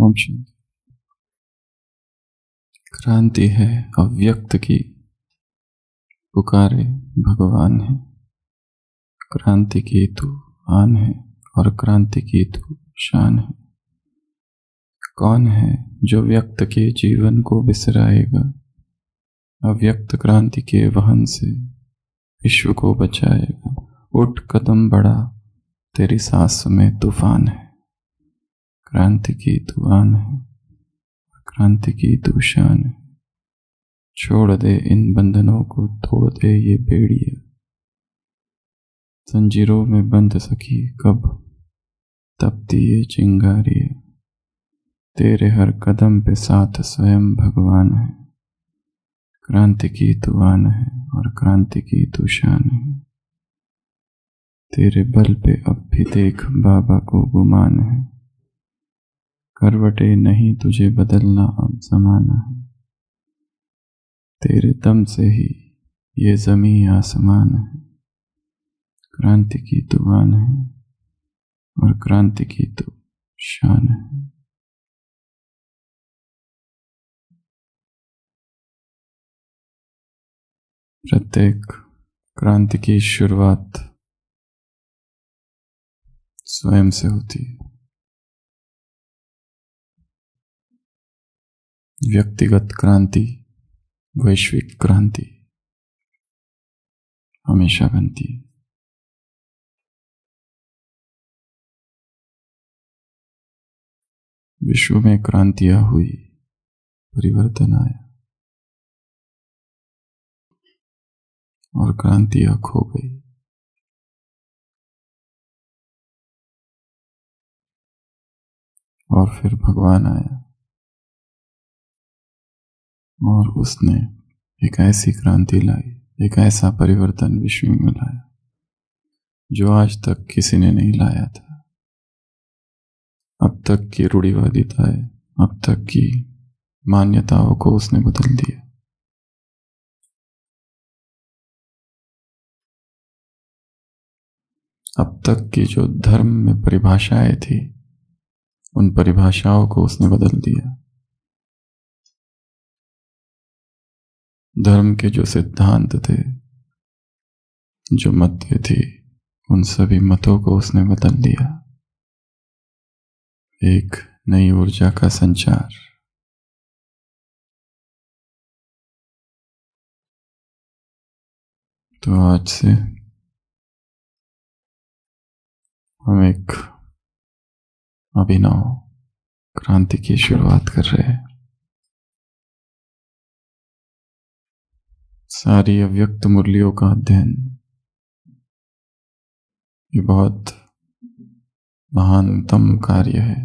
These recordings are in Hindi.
ओम शांति। क्रांति है अव्यक्त की, पुकारे भगवान है। क्रांति की तू आन है और क्रांति की तू शान है। कौन है जो व्यक्त के जीवन को बिसराएगा, अव्यक्त क्रांति के वहन से विश्व को बचाएगा। उठ कदम बढ़ा, तेरी सांस में तूफान है। क्रांति की तू आन है, क्रांति की तू शान है। छोड़ दे इन बंधनों को, तोड़ दे ये बेड़ियां। जंजीरों में बंध सकी कब तपती ये चिंगारियां। तेरे हर कदम पे साथ स्वयं भगवान है। क्रांति की तू आन है और क्रांति की तू शान है। तेरे बल पे अब भी देख बाबा को गुमान है। करवटे नहीं तुझे बदलना अब जमाना है। तेरे दम से ही ये जमी आसमान है। क्रांति की तू आन है और क्रांति की तू शान है। प्रत्येक क्रांति की शुरुआत स्वयं से होती है। व्यक्तिगत क्रांति वैश्विक क्रांति हमेशा बनती है। विश्व में क्रांतियां हुई, परिवर्तन आया और क्रांतियां खो गई। और फिर भगवान आया और उसने एक ऐसी क्रांति लाई, एक ऐसा परिवर्तन विश्व में लाया जो आज तक किसी ने नहीं लाया था। अब तक की रूढ़िवादिताएं, अब तक की मान्यताओं को उसने बदल दिया। अब तक की जो धर्म में परिभाषाएं थी, उन परिभाषाओं को उसने बदल दिया। धर्म के जो सिद्धांत थे, जो मतें थी, उन सभी मतों को उसने बदल दिया। एक नई ऊर्जा का संचार। तो आज से हम एक अभिनव क्रांति की शुरुआत कर रहे हैं। सारी अव्यक्त मुरलियों का अध्ययन ये बहुत महानतम कार्य है,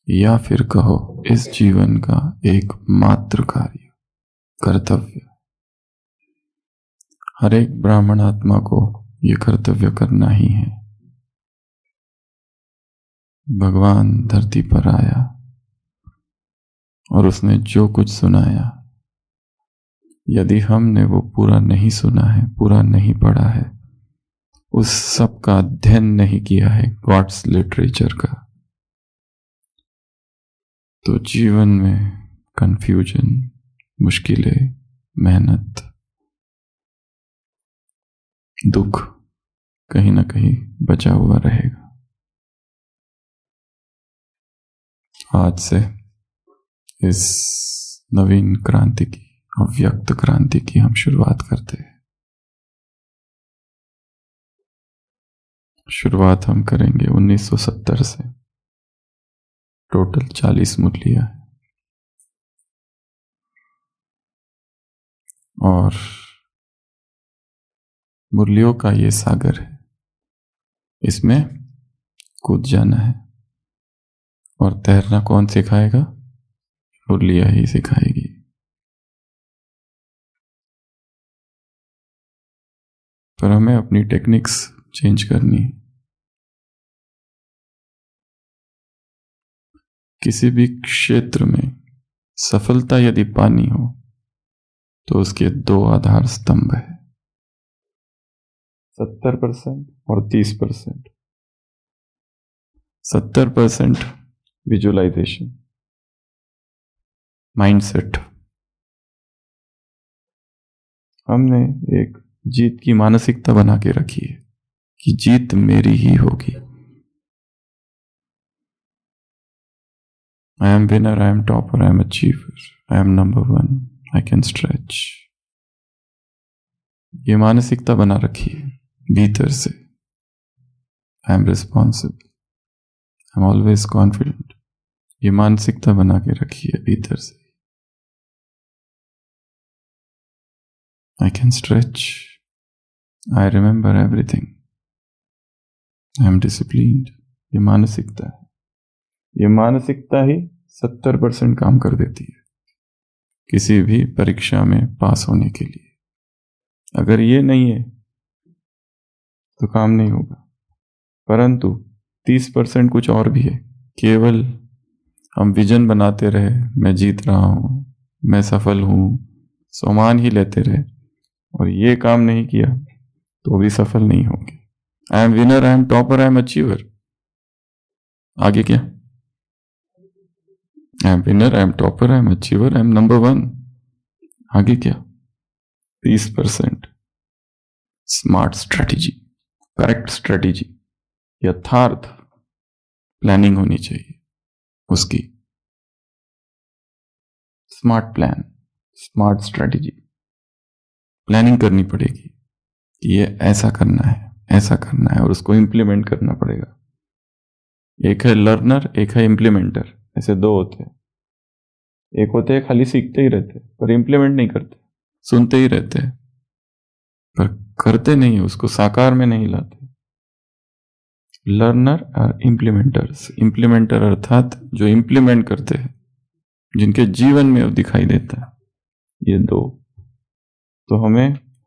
या फिर कहो इस जीवन का एक मात्र कार्य, कर्तव्य। हर एक ब्राह्मण आत्मा को ये कर्तव्य करना ही है। भगवान धरती पर आया और उसने जो कुछ सुनाया, यदि हमने वो पूरा नहीं सुना है, पूरा नहीं पढ़ा है, उस सब का अध्ययन नहीं किया है, गॉड्स लिटरेचर का, तो जीवन में कंफ्यूजन, मुश्किलें, मेहनत, दुख कहीं ना कहीं बचा हुआ रहेगा। आज से इस नवीन क्रांति की, अव्यक्त क्रांति की हम शुरुआत करते हैं। शुरुआत हम करेंगे 1970 से। टोटल 40 मुरलियां हैं और मुरलियों का ये सागर है, इसमें कूद जाना है। और तैरना कौन सिखाएगा? मुरलियां ही सिखाएगी। पर हमें अपनी टेक्निक्स चेंज करनी है। किसी भी क्षेत्र में सफलता यदि पानी हो तो उसके दो आधार स्तंभ है, 70% और 30%। 70% विजुअलाइजेशन, माइंडसेट। हमने एक जीत की मानसिकता बना के रखी है कि जीत मेरी ही होगी। I am winner, I am topper, I am achiever, I am number one, I can stretch. ये मानसिकता बना रखी है भीतर से। I am responsible, I am always confident. ये मानसिकता बना के रखी है भीतर से। I can stretch, I remember everything, I am disciplined. ये मानसिकता है। ये मानसिकता ही 70% काम कर देती है किसी भी परीक्षा में पास होने के लिए। अगर ये नहीं है तो काम नहीं होगा। परंतु 30% कुछ और भी है। केवल हम विजन बनाते रहे, मैं जीत रहा हूं, मैं सफल हूं, सम्मान ही लेते रहे और ये काम नहीं किया तो भी सफल नहीं होंगे। I am winner, I am topper, I am achiever. आगे क्या? I am winner, I am topper, I am achiever, I am number one. आगे क्या? 30% स्मार्ट स्ट्रेटेजी, करेक्ट स्ट्रेटेजी, यथार्थ प्लानिंग होनी चाहिए उसकी। Smart plan, smart strategy, planning करनी पड़ेगी कि ये ऐसा करना है, ऐसा करना है और उसको इंप्लीमेंट करना पड़ेगा। एक है लर्नर, एक है इंप्लीमेंटर। ऐसे दो होते हैं। एक होते हैं खाली सीखते ही रहते पर इंप्लीमेंट नहीं करते, सुनते ही रहते हैं पर करते नहीं, उसको साकार में नहीं लाते। लर्नर और इम्प्लीमेंटर्स। इम्प्लीमेंटर अर्थात जो इम्प्लीमेंट करते हैं, जिनके जीवन में वो दिखाई देता है। ये दो। तो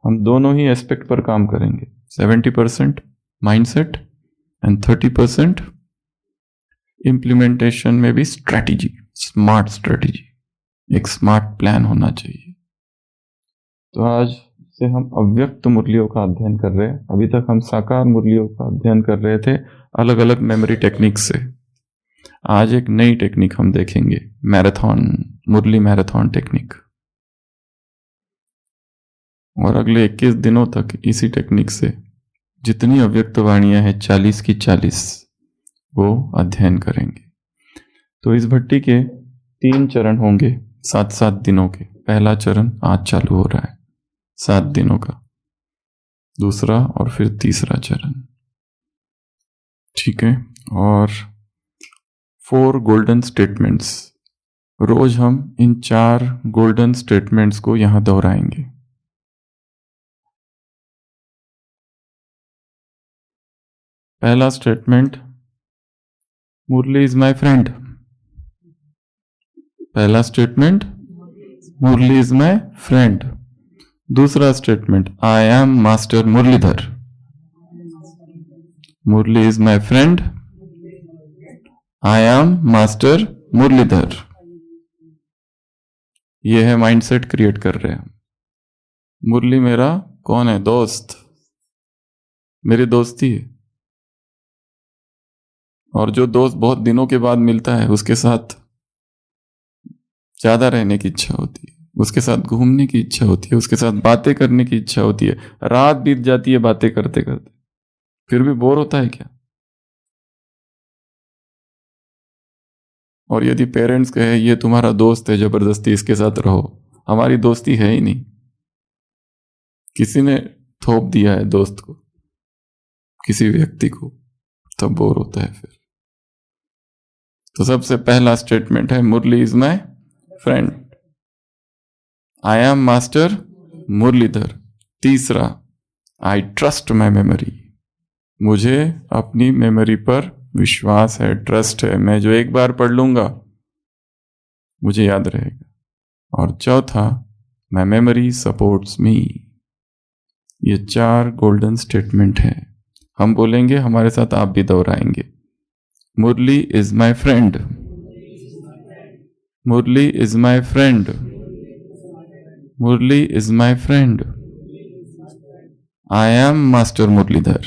हम दोनों ही एस्पेक्ट पर काम करेंगे। 70% माइंडसेट एंड 30% इम्प्लीमेंटेशन में भी स्ट्रैटेजी, स्मार्ट स्ट्रैटेजी, एक स्मार्ट प्लान होना चाहिए। तो आज से हम अव्यक्त मुरलियों का अध्ययन कर रहे हैं। अभी तक हम साकार मुरलियों का अध्ययन कर रहे थे अलग अलग मेमोरी टेक्निक से। आज एक नई टेक्निक हम देखेंगे, मैराथन, मुरली मैराथन टेक्निक। और अगले 21 दिनों तक इसी टेक्निक से जितनी अव्यक्त वाणियां हैं 40 की 40 वो अध्ययन करेंगे। तो इस भट्टी के 3 चरण होंगे 7-7 दिनों के। पहला चरण आज चालू हो रहा है 7 दिनों का, दूसरा और फिर तीसरा चरण। ठीक है। और 4 गोल्डन स्टेटमेंट्स, रोज हम इन 4 गोल्डन स्टेटमेंट्स को यहां दोहराएंगे। पहला statement, Murli is my friend. पहला statement, Murli is my friend. दूसरा statement, I am master Murlidhar. Murli is my friend, I am master Murlidhar. यह है माइंडसेट क्रिएट कर रहे हैं। मुरली मेरा कौन है? दोस्त, मेरी दोस्ती है। और जो दोस्त बहुत दिनों के बाद मिलता है उसके साथ ज्यादा रहने की इच्छा होती है, उसके साथ घूमने की इच्छा होती है, उसके साथ बातें करने की इच्छा होती है। रात बीत जाती है बातें करते करते, फिर भी बोर होता है क्या? और यदि पेरेंट्स कहे ये तुम्हारा दोस्त है, जबरदस्ती इसके साथ रहो, हमारी दोस्ती है ही नहीं, किसी ने थोप दिया है दोस्त को, किसी व्यक्ति को, तब बोर होता है फिर। तो सबसे पहला स्टेटमेंट है, Murli is my friend, I am master Murlidhar. तीसरा, आई ट्रस्ट माई मेमोरी। मुझे अपनी मेमोरी पर विश्वास है, ट्रस्ट है। मैं जो एक बार पढ़ लूंगा मुझे याद रहेगा। और चौथा, माई मेमोरी सपोर्ट्स मी। ये 4 गोल्डन स्टेटमेंट है। हम बोलेंगे, हमारे साथ आप भी दोहराएंगे। Murli is my friend, Murli is my friend, Murli is my friend, I am master Murlidhar,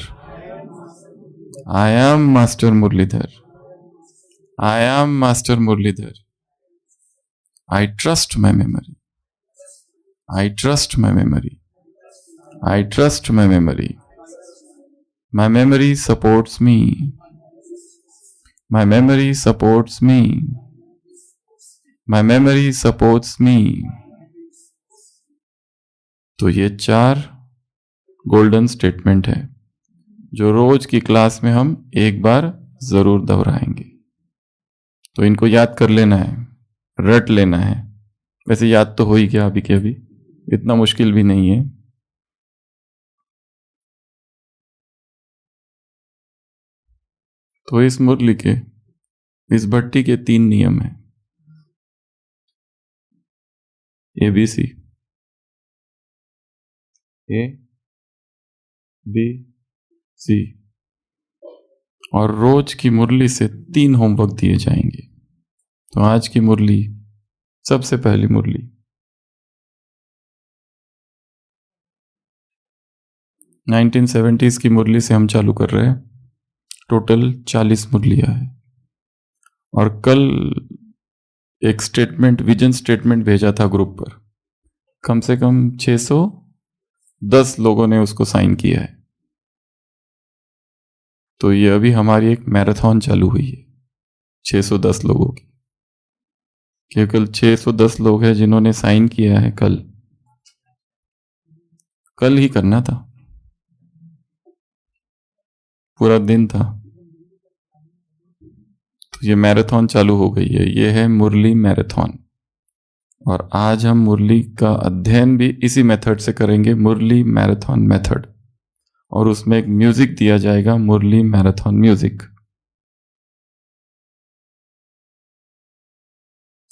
I am master Murlidhar, I am master Murlidhar, I trust my memory. I trust my memory. I trust my memory. My memory supports me. My memory supports me. My memory supports me. तो ये 4 गोल्डन स्टेटमेंट है जो रोज की क्लास में हम एक बार जरूर दोहराएंगे। तो इनको याद कर लेना है, रट लेना है। वैसे याद तो हो ही गया अभी के अभी, इतना मुश्किल भी नहीं है। तो इस मुरली के, इस भट्टी के 3 नियम हैं। ABC, ABC, और रोज की मुरली से 3 होमवर्क दिए जाएंगे। तो आज की मुरली, सबसे पहली मुरली 1970s की मुरली से हम चालू कर रहे हैं। टोटल 40 मुरलियां हैं। और कल एक स्टेटमेंट, विजन स्टेटमेंट भेजा था ग्रुप पर। कम से कम 610 लोगों ने उसको साइन किया है। तो ये अभी हमारी एक मैराथन चालू हुई है 610 लोगों की। केवल 610 लोग हैं जिन्होंने साइन किया है। कल ही करना था, पूरा दिन था। तो ये मैराथन चालू हो गई है। ये है मुरली मैराथन। और आज हम मुरली का अध्ययन भी इसी मेथड से करेंगे, मुरली मैराथन मेथड। और उसमें एक म्यूजिक दिया जाएगा, मुरली मैराथन म्यूजिक।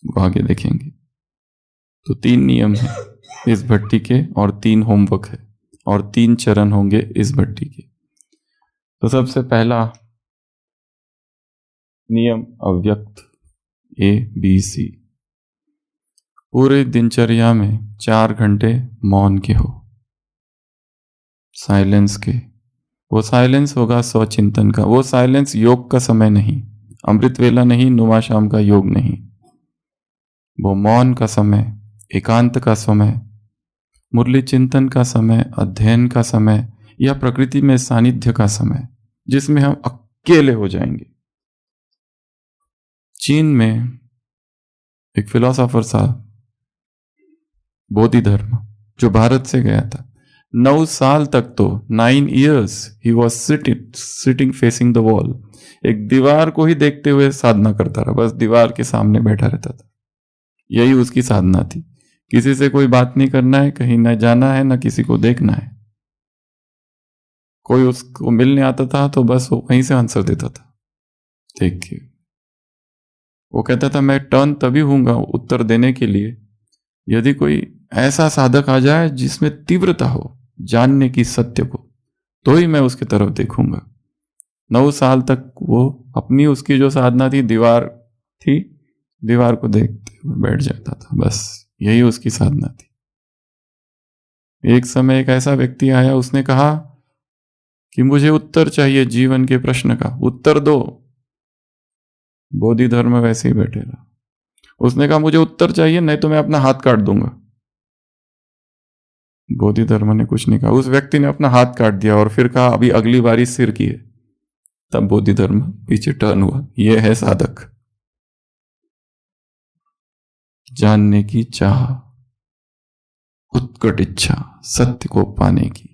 वो आगे देखेंगे। तो 3 नियम है इस भट्टी के और 3 होमवर्क है और 3 चरण होंगे इस भट्टी के। तो सबसे पहला नियम अव्यक्त, ABC। पूरे दिनचर्या में 4 घंटे मौन के हो, साइलेंस के। वो साइलेंस होगा स्वचिंतन का। वो साइलेंस योग का समय नहीं, अमृत वेला नहीं, नुमा शाम का योग नहीं। वो मौन का समय, एकांत का समय, मुरली चिंतन का समय, अध्ययन का समय, या प्रकृति में सानिध्य का समय, जिसमें हम अकेले हो जाएंगे। चीन में एक फिलोसोफर साहब, बोधि धर्म, जो भारत से गया था, 9 साल तक, तो 9 years he was sitting facing the wall. एक दीवार को ही देखते हुए साधना करता रहा, बस दीवार के सामने बैठा रहता था। यही उसकी साधना थी। किसी से कोई बात नहीं करना है, कहीं न जाना है, न किसी को देखना है। कोई उसको मिलने आता था तो बस वो वहीं से आंसर देता था, देखिए। वो कहता था मैं टर्न तभी हूंगा उत्तर देने के लिए यदि कोई ऐसा साधक आ जाए जिसमें तीव्रता हो जानने की सत्य को, तो ही मैं उसकी तरफ देखूंगा। 9 साल तक वो अपनी, उसकी जो साधना थी, दीवार थी, दीवार को देखते हुए बैठ जाता था, बस यही उसकी साधना थी। एक समय एक ऐसा व्यक्ति आया, उसने कहा कि मुझे उत्तर चाहिए जीवन के प्रश्न का, उत्तर दो। बोधि धर्म वैसे ही बैठे रहा। उसने कहा मुझे उत्तर चाहिए, नहीं तो मैं अपना हाथ काट दूंगा। बोधि धर्म ने कुछ नहीं कहा। उस व्यक्ति ने अपना हाथ काट दिया और फिर कहा अभी अगली बारी सिर की है। तब बोधि धर्म पीछे टर्न हुआ। यह है साधक, जानने की चाह, उत्कट इच्छा, सत्य को पाने की।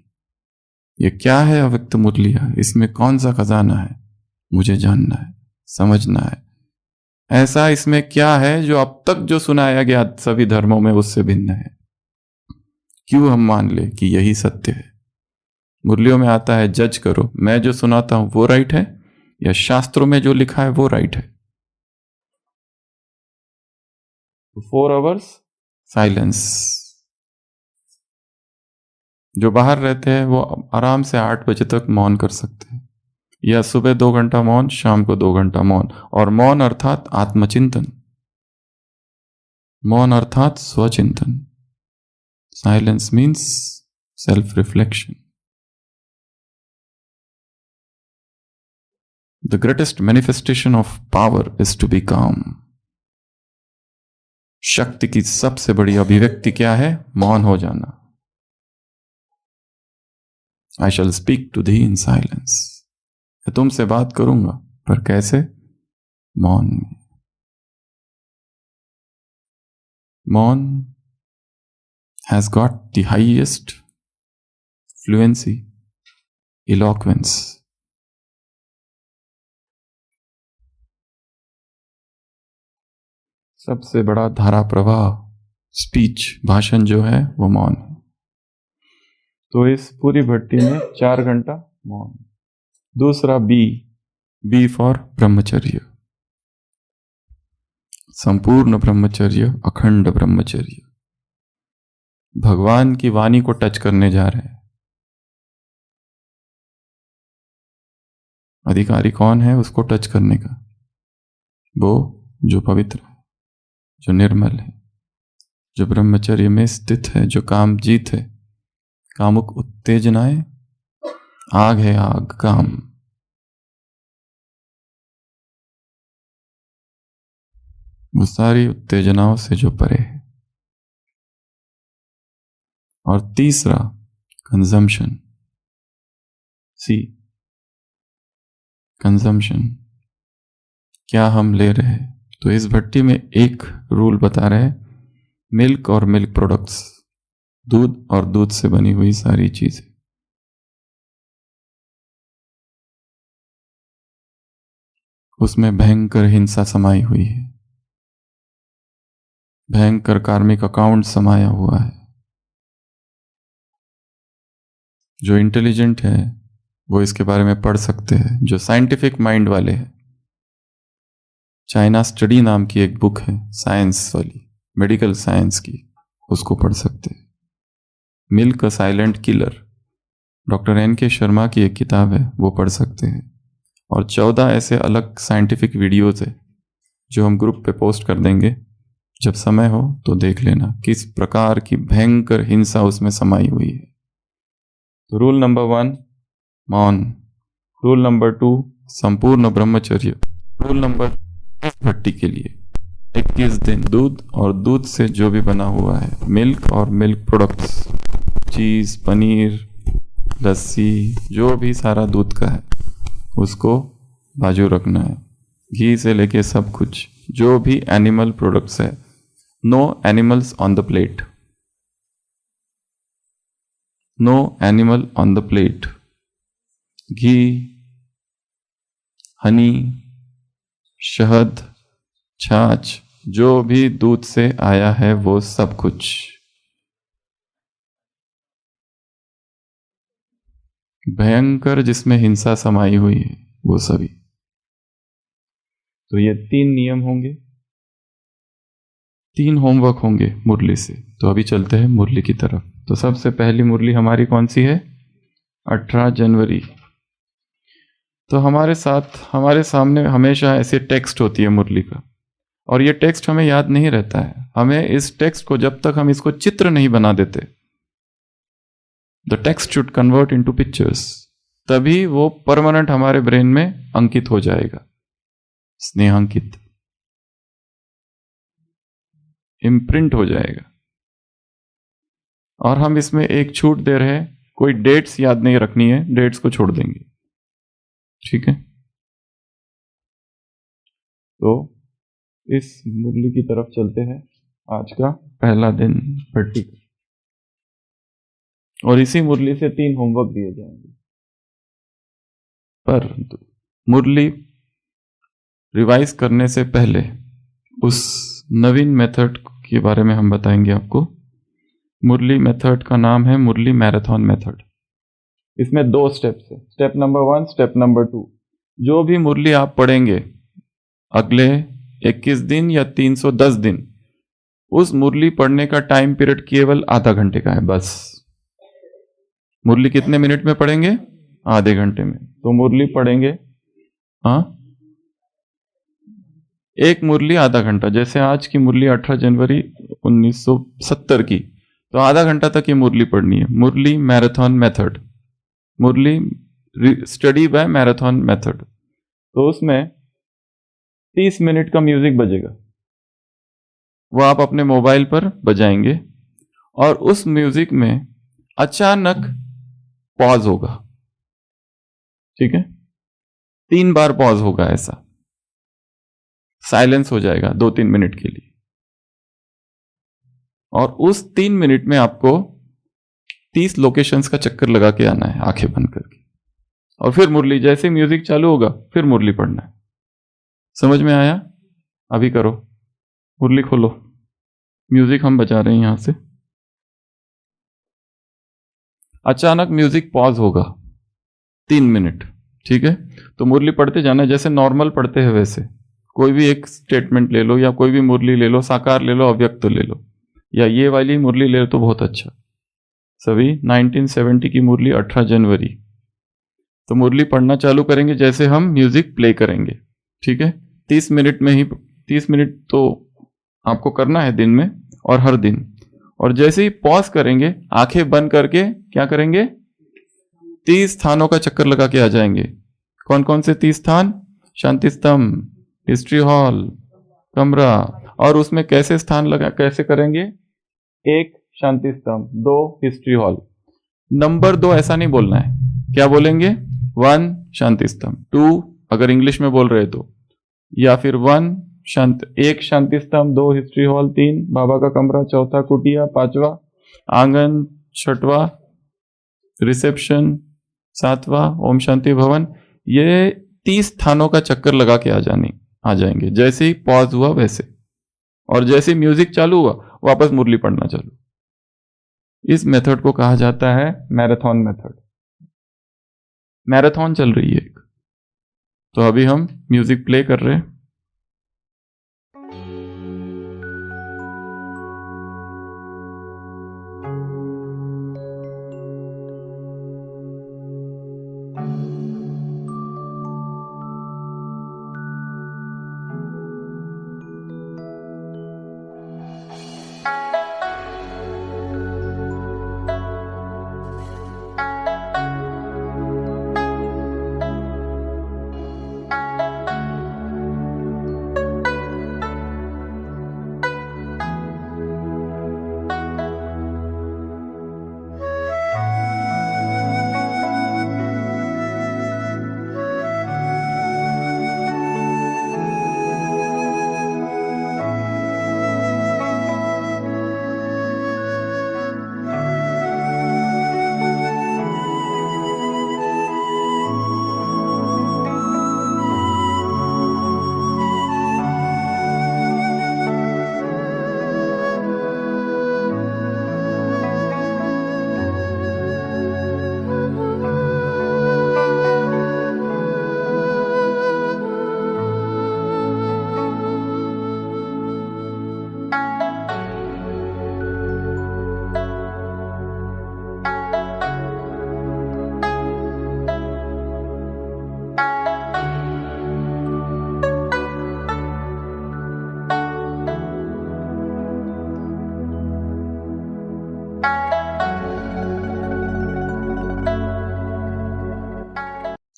ये क्या है अव्यक्त मुरलियां, इसमें कौन सा खजाना है, मुझे जानना है, समझना है। ऐसा इसमें क्या है जो अब तक जो सुनाया गया सभी धर्मों में उससे भिन्न है? क्यों हम मान ले कि यही सत्य है? मुरलियों में आता है जज करो, मैं जो सुनाता हूं वो राइट है या शास्त्रों में जो लिखा है वो राइट है। 4 आवर्स साइलेंस। जो बाहर रहते हैं वो आराम से 8 बजे तक मौन कर सकते हैं, या सुबह 2 घंटा मौन, शाम को 2 घंटा मौन। और मौन अर्थात आत्मचिंतन, मौन अर्थात स्वचिंतन। Silence means self reflection. The greatest manifestation of power is to be calm. शक्ति की सबसे बड़ी अभिव्यक्ति क्या है? मौन हो जाना। I shall speak to thee in silence. मैं तुमसे बात करूंगा, पर कैसे? मौन में। मौन has got the highest fluency, eloquence. सबसे बड़ा धारा प्रवाह, स्पीच, भाषण जो है वो मौन है। तो इस पूरी भट्टी में 4 घंटा मौन। दूसरा बी फॉर ब्रह्मचर्य, संपूर्ण ब्रह्मचर्य, अखंड ब्रह्मचर्य। भगवान की वाणी को टच करने जा रहे हैं। अधिकारी कौन है उसको टच करने का? वो जो पवित्र है, जो निर्मल है, जो ब्रह्मचर्य में स्थित है, जो काम जीत है। कामुक उत्तेजनाएं आग है, आग काम। वो सारी उत्तेजनाओं से जो परे है। और तीसरा कंजम्पशन, कंजम्पशन, क्या हम ले रहे हैं। तो इस भट्टी में एक रूल बता रहे हैं, मिल्क और मिल्क प्रोडक्ट्स, दूध और दूध से बनी हुई सारी चीजें। उसमें भयंकर हिंसा समाई हुई है, भयंकर कार्मिक अकाउंट समाया हुआ है। जो इंटेलिजेंट है वो इसके बारे में पढ़ सकते हैं, जो साइंटिफिक माइंड वाले हैं। चाइना स्टडी नाम की एक बुक है, साइंस वाली, मेडिकल साइंस की, उसको पढ़ सकते हैं। Milk a silent killer, doctor NK Sharma की एक किताब है, वो पढ़ सकते हैं। और 14 ऐसे अलग साइंटिफिक वीडियोज है जो हम ग्रुप पे पोस्ट कर देंगे, जब समय हो तो देख लेना किस प्रकार की भयंकर हिंसा उसमें समाई हुई है। तो रूल नंबर 1 मौन, रूल नंबर 2 संपूर्ण ब्रह्मचर्य, रूल नंबर भट्टी के लिए 21 दिन दूध और दूध से जो भी बना हुआ है, मिल्क और मिल्क प्रोडक्ट्स, चीज, पनीर, लस्सी, जो भी सारा दूध का है उसको बाजू रखना है। घी से लेके सब कुछ, जो भी एनिमल प्रोडक्ट्स है, no animals on the plate, no animal on the plate. Ghee, honey, शहद, छाछ, जो भी दूध से आया है वो सब कुछ। भयंकर जिसमें हिंसा समाई हुई है वो सभी। तो ये 3 नियम होंगे, 3 होमवर्क होंगे मुरली से। तो अभी चलते हैं मुरली की तरफ। तो सबसे पहली मुरली हमारी कौन सी है? 18 जनवरी। तो हमारे साथ, हमारे सामने हमेशा ऐसे टेक्स्ट होती है मुरली का, और ये टेक्स्ट हमें याद नहीं रहता है। हमें इस टेक्स्ट को, जब तक हम इसको चित्र नहीं बना देते, the text should convert into pictures, तभी वो परमानेंट हमारे ब्रेन में अंकित हो जाएगा, स्नेहांकित, इम्प्रिंट हो जाएगा। और हम इसमें एक छूट दे रहे हैं, कोई डेट्स याद नहीं रखनी है, डेट्स को छोड़ देंगे, ठीक है। तो इस मुरली की तरफ चलते हैं। आज का पहला दिन भट्टी, और इसी मुरली से 3 होमवर्क दिए जाएंगे। पर मुरली रिवाइज करने से पहले उस नवीन मेथड के बारे में हम बताएंगे आपको। मुरली मेथड का नाम है मुरली मैराथन मेथड। इसमें 2 स्टेप्स है, स्टेप नंबर 1, स्टेप नंबर 2। जो भी मुरली आप पढ़ेंगे अगले 21 दिन या 310 दिन, उस मुरली पढ़ने का टाइम पीरियड केवल आधा घंटे का है बस। मुरली कितने मिनट में पढ़ेंगे? आधे घंटे में। तो मुरली पढ़ेंगे, हाँ, एक मुरली आधा घंटा। जैसे आज की मुरली 18 जनवरी 1970 की, तो आधा घंटा तक ये मुरली पढ़नी है। Murli marathon method, Murli study by marathon method. तो उसमें 30 मिनट का म्यूजिक बजेगा, वो आप अपने मोबाइल पर बजाएंगे और उस म्यूजिक में अचानक पॉज होगा। ठीक है, 3 बार पॉज होगा, ऐसा साइलेंस हो जाएगा 2-3 मिनट के लिए। और उस 3 मिनट में आपको 30 लोकेशंस का चक्कर लगा के आना है आंखें बंद करके। और फिर मुरली, जैसे म्यूजिक चालू होगा फिर मुरली पढ़ना है। समझ में आया? अभी करो, मुरली खोलो, म्यूजिक हम बजा रहे हैं यहां से। अचानक म्यूजिक पॉज होगा 3 मिनट। ठीक है, तो मुरली पढ़ते जाना जैसे नॉर्मल पढ़ते हैं वैसे। कोई भी एक स्टेटमेंट ले लो या कोई भी मुरली ले लो, साकार ले लो, अव्यक्त ले लो, या ये वाली मुरली ले लो तो बहुत अच्छा। सभी 1970 की मुरली 18 जनवरी। तो मुरली पढ़ना चालू करेंगे जैसे हम म्यूजिक प्ले करेंगे। ठीक है, 30 मिनट में ही, 30 मिनट तो आपको करना है दिन में और हर दिन। और जैसे ही पॉज करेंगे आंखें बंद करके क्या करेंगे, 30 स्थानों का चक्कर लगा के आ जाएंगे। कौन कौन से 30 स्थान? शांति स्तंभ, हिस्ट्री हॉल, कमरा। और उसमें कैसे स्थान लगा, कैसे करेंगे? 1 शांति स्तंभ, 2 हिस्ट्री हॉल। नंबर 2 ऐसा नहीं बोलना है, क्या बोलेंगे? 1 शांति स्तंभ, 2 अगर इंग्लिश में बोल रहे तो, या फिर 1 शांति स्तंभ, 2 हिस्ट्री हॉल, 3 बाबा का कमरा, 4 कुटिया, 5वां आंगन, 6वां रिसेप्शन, 7वां ओम शांति भवन। ये 30 स्थानों का चक्कर लगा के आ जाएंगे जैसे ही पॉज हुआ वैसे। और जैसे म्यूजिक चालू हुआ वापस मुरली पढ़ना चालू। इस मेथड को कहा जाता है मैराथन मेथड। मैराथन चल रही है एक। तो अभी हम म्यूजिक प्ले कर रहे हैं।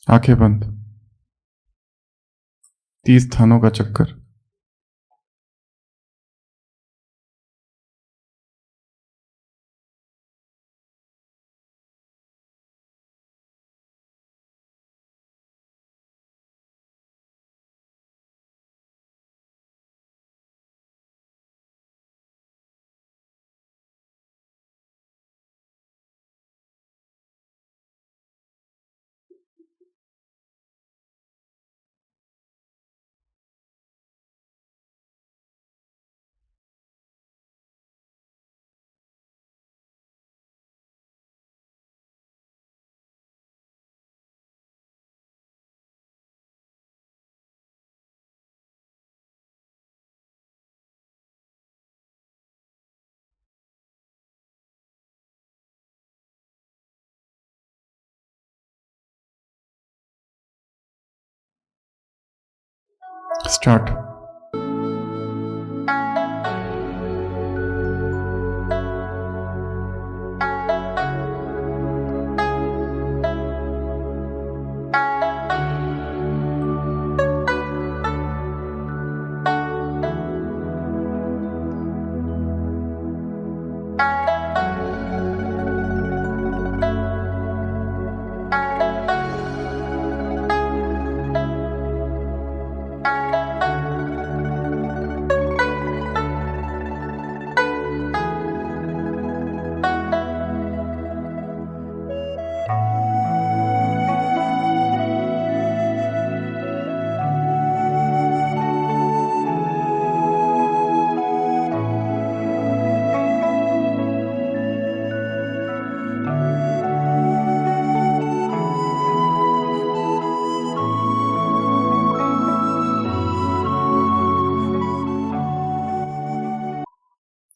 आंखें बंद, 30 स्थानों का चक्कर। स्टार्ट।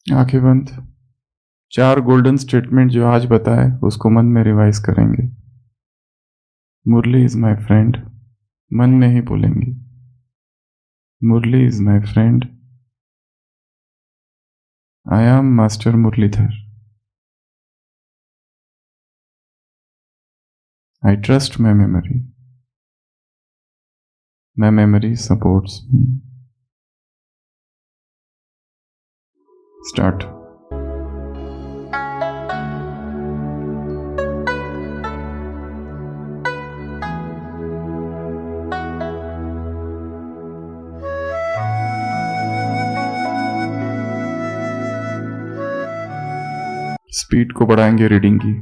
आंखें बंद। 4 गोल्डन स्टेटमेंट जो आज बताए उसको मन में रिवाइज करेंगे। मुरली इज माई फ्रेंड, मन में ही बोलेंगे। Murli is my friend, I am master Murlidhar, I trust my memory, my memory supports me. Start. Speed को बढ़ाएंगे रीडिंग की।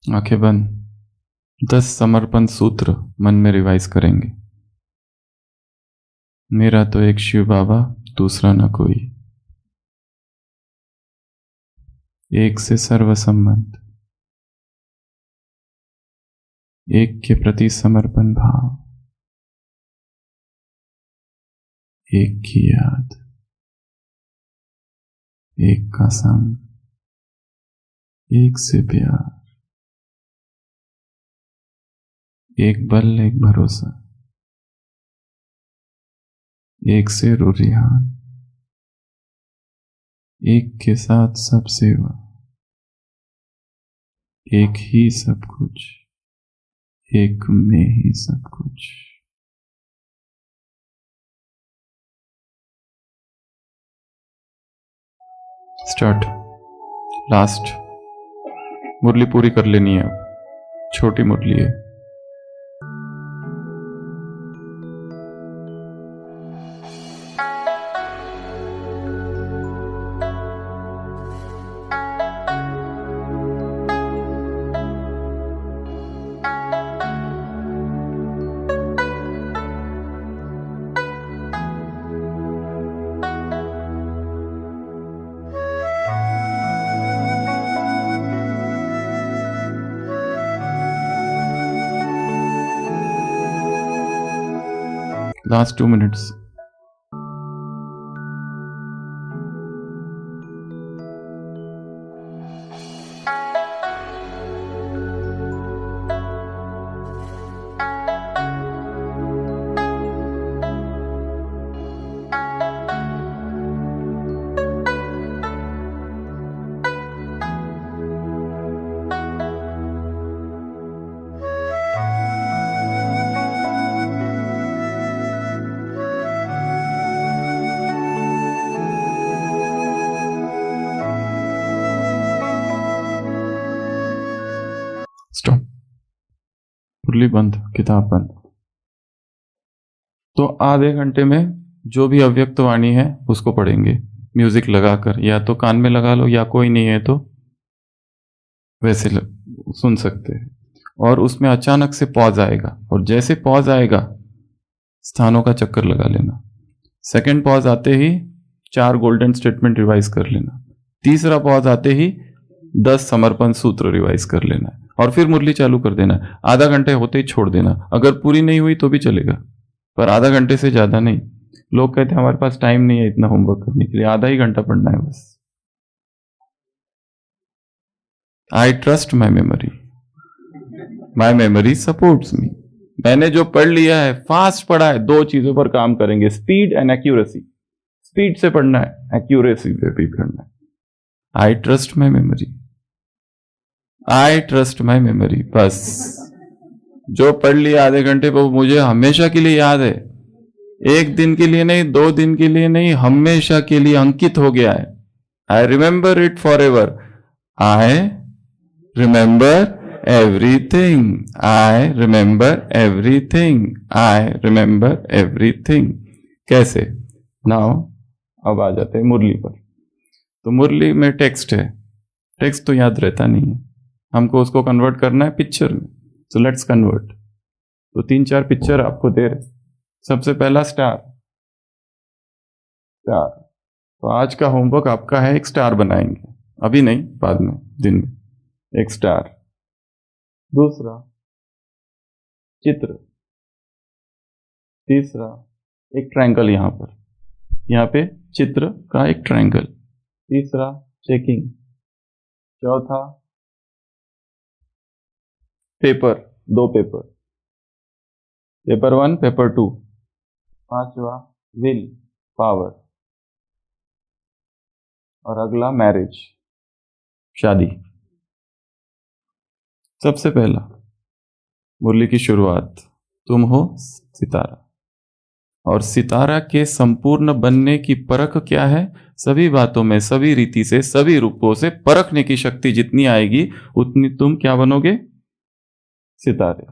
आंखें बंद। 10 समर्पण सूत्र मन में रिवाइज करेंगे। मेरा तो एक शिव बाबा, दूसरा न कोई। एक से सर्व संबंध, एक के प्रति समर्पण भाव, एक की याद, एक का संग, एक से प्यार, एक बल एक भरोसा, एक से रुझान, एक के साथ सब सेवा, एक ही सब कुछ, एक में ही सब कुछ। स्टार्ट। लास्ट मुरली पूरी कर लेनी है। अब छोटी मुरली है। Last 2 minutes. स्टॉप। मुरली बंद, किताब बंद। तो आधे घंटे में जो भी अव्यक्त वाणी है उसको पढ़ेंगे म्यूजिक लगाकर, या तो कान में लगा लो या कोई नहीं है तो वैसे सुन सकते हैं। और उसमें अचानक से पॉज आएगा, और जैसे पॉज आएगा स्थानों का चक्कर लगा लेना। सेकंड पॉज आते ही 4 गोल्डन स्टेटमेंट रिवाइज कर लेना। तीसरा पॉज आते ही 10 समर्पण सूत्र रिवाइज कर लेना है, और फिर मुरली चालू कर देना है। आधा घंटे होते ही छोड़ देना। अगर पूरी नहीं हुई तो भी चलेगा, पर आधा घंटे से ज्यादा नहीं। लोग कहते हैं हमारे पास टाइम नहीं है इतना होमवर्क करने के लिए, आधा ही घंटा पढ़ना है बस। I trust my memory supports me. मैंने जो पढ़ लिया है फास्ट पढ़ा है। 2 चीजों पर काम करेंगे, स्पीड एंड एक्यूरेसी। स्पीड से पढ़ना है, एक्यूरेसी पे भी पढ़ना है। आई trust my memory, I trust my memory. बस जो पढ़ लिया आधे घंटे पर मुझे हमेशा के लिए याद है, एक दिन के लिए नहीं, 2 दिन के लिए नहीं, हमेशा के लिए अंकित हो गया है। I remember it for ever. I remember everything, I remember everything, I remember everything. कैसे? नाउ अब आ जाते हैं मुरली पर। तो मुरली में टेक्स्ट है, टेक्स्ट तो याद रहता नहीं है, हमको उसको कन्वर्ट करना है पिक्चर में। So let's convert. तो 3-4 पिक्चर आपको दे रहे। सबसे पहला स्टार, स्टार। तो आज का होमवर्क आपका है, एक स्टार बनाएंगे, अभी नहीं, बाद में, दिन में एक स्टार। दूसरा चित्र। तीसरा एक ट्रायंगल, यहाँ पे चित्र का एक ट्रायंगल। तीसरा चेकिंग। चौथा पेपर, 2 पेपर, पेपर 1, पेपर 2। पांचवा विल, पावर। और अगला मैरिज, शादी। सबसे पहला मुरली की शुरुआत, तुम हो सितारा। और सितारा के संपूर्ण बनने की परख क्या है? सभी बातों में, सभी रीति से, सभी रूपों से परखने की शक्ति जितनी आएगी उतनी तुम क्या बनोगे? सितारे।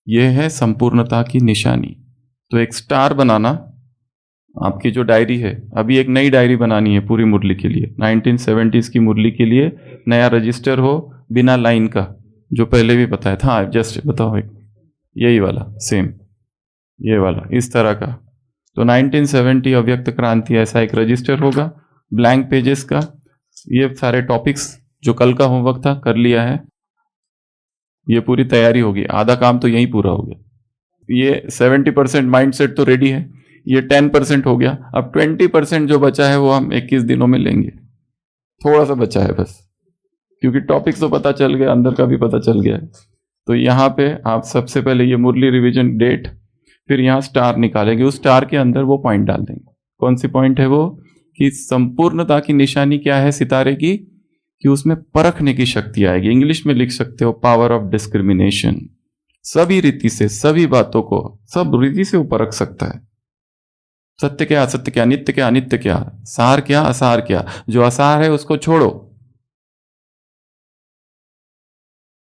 यह है संपूर्णता की निशानी। तो एक स्टार बनाना, आपकी जो डायरी है, अभी एक नई डायरी बनानी है पूरी मुरली के लिए, 1970s की मुरली के लिए नया रजिस्टर हो बिना लाइन का, जो पहले भी बताया था। हाँ, जस्ट बताओ एक, यही वाला सेम, ये वाला इस तरह का। तो 1970 अव्यक्त क्रांति ऐसा एक रजिस्टर होगा, ब्लैंक पेजेस का। ये सारे टॉपिक्स जो कल का होमवर्क था कर लिया है, ये पूरी तैयारी होगी, आधा काम तो यही पूरा हो गया। ये 70% माइंडसेट तो रेडी है, ये 10% हो गया। अब 20% जो बचा है वो हम 21 दिनों में लेंगे, थोड़ा सा बचा है बस, क्योंकि टॉपिक्स तो पता चल गया, अंदर का भी पता चल गया है। तो यहाँ पे आप सबसे पहले ये मुरली रिवीजन डेट, फिर यहाँ स्टार निकालेंगे, उस स्टार के अंदर वो पॉइंट डाल देंगे। कौन सी पॉइंट है वो? कि संपूर्णता की निशानी क्या है सितारे की? कि उसमें परखने की शक्ति आएगी। इंग्लिश में लिख सकते हो पावर ऑफ डिस्क्रिमिनेशन। सभी रीति से, सभी बातों को सब रीति से वो परख सकता है। सत्य क्या, असत्य क्या, नित्य क्या, अनित्य क्या, सार क्या, असार क्या। जो असार है उसको छोड़ो।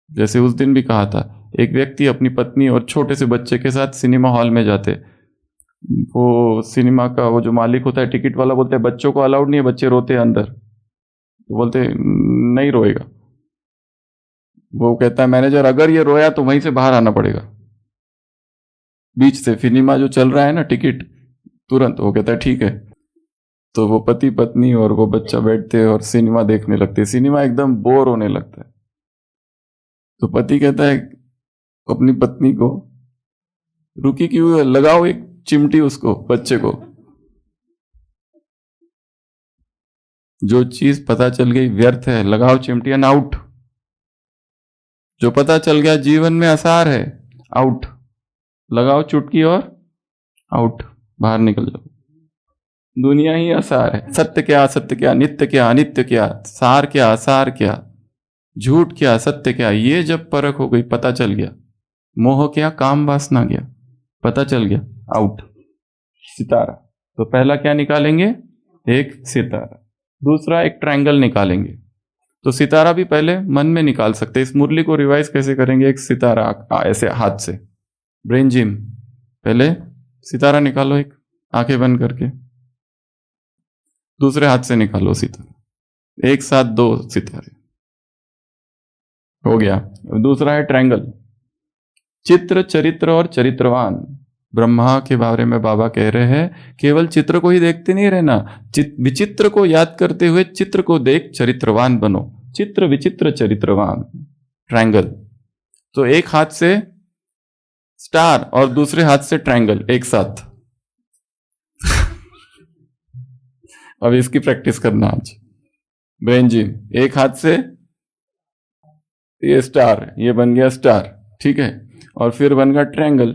जैसे उस दिन भी कहा था, एक व्यक्ति अपनी पत्नी और छोटे से बच्चे के साथ सिनेमा हॉल में जाते, वो सिनेमा का वो जो मालिक होता है, टिकट वाला, बोलते हैं बच्चों को अलाउड नहीं है, बच्चे रोते हैं अंदर। तो बोलते नहीं रोएगा। वो कहता है मैनेजर, अगर ये रोया तो वहीं से बाहर आना पड़ेगा, बीच से, सिनेमा जो चल रहा है ना, टिकट तुरंत। वो कहता है ठीक है। तो वो पति पत्नी और वो बच्चा बैठते हैं और सिनेमा देखने लगते हैं। सिनेमा एकदम बोर होने लगता है। तो पति कहता है अपनी पत्नी को, रुकी क्यों है, लगाओ एक चिमटी उसको, बच्चे को। जो चीज पता चल गई व्यर्थ है, लगाओ चिमटी एंड आउट। जो पता चल गया जीवन में आसार है, आउट। लगाओ चुटकी और आउट, बाहर निकल जाओ। दुनिया ही आसार है। सत्य क्या, असत्य क्या, नित्य क्या, अनित्य क्या, सार क्या, असार क्या, झूठ क्या, सत्य क्या, ये जब परख हो गई, पता चल गया। मोह क्या, काम वासना गया, पता चल गया, आउट। सितारा। तो पहला क्या निकालेंगे? एक सितारा। दूसरा एक ट्रायंगल निकालेंगे। तो सितारा भी पहले मन में निकाल सकते हैं। इस मुरली को रिवाइज कैसे करेंगे? एक सितारा ऐसे हाथ से, ब्रेन जिम। पहले सितारा निकालो, एक आंखें बंद करके, दूसरे हाथ से निकालो सितारा, एक साथ 2 सितारे हो गया। दूसरा है ट्रायंगल। चित्र, चरित्र और चरित्रवान। ब्रह्मा के बारे में बाबा कह रहे हैं, केवल चित्र को ही देखते नहीं रहना, विचित्र को याद करते हुए चित्र को देख चरित्रवान बनो। चित्र, विचित्र, चरित्रवान, ट्रायंगल। तो एक हाथ से स्टार और दूसरे हाथ से ट्रायंगल एक साथ। अब इसकी प्रैक्टिस करना आज। Brain gym. एक हाथ से ये स्टार, ये बन गया स्टार, ठीक है। और फिर बन गया ट्रायंगल।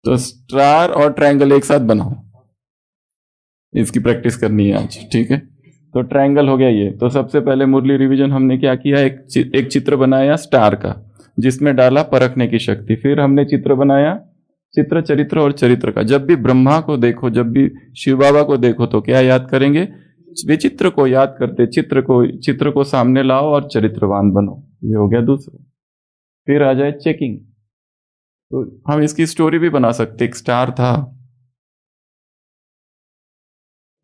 तो स्टार और ट्रायंगल एक साथ बनाओ, इसकी प्रैक्टिस करनी है आज, ठीक है। तो ट्रायंगल हो गया ये। तो सबसे पहले मुरली रिवीजन हमने क्या किया? एक चित्र बनाया स्टार का, जिसमें डाला परखने की शक्ति। फिर हमने चित्र बनाया चित्र, चरित्र और चरित्र का। जब भी ब्रह्मा को देखो, जब भी शिव बाबा को देखो तो क्या याद करेंगे? विचित्र को याद करते, चित्र को सामने लाओ और चरित्रवान बनो। ये हो गया दूसरा। फिर आ जाए चेकिंग। तो हम इसकी स्टोरी भी बना सकते। एक स्टार था,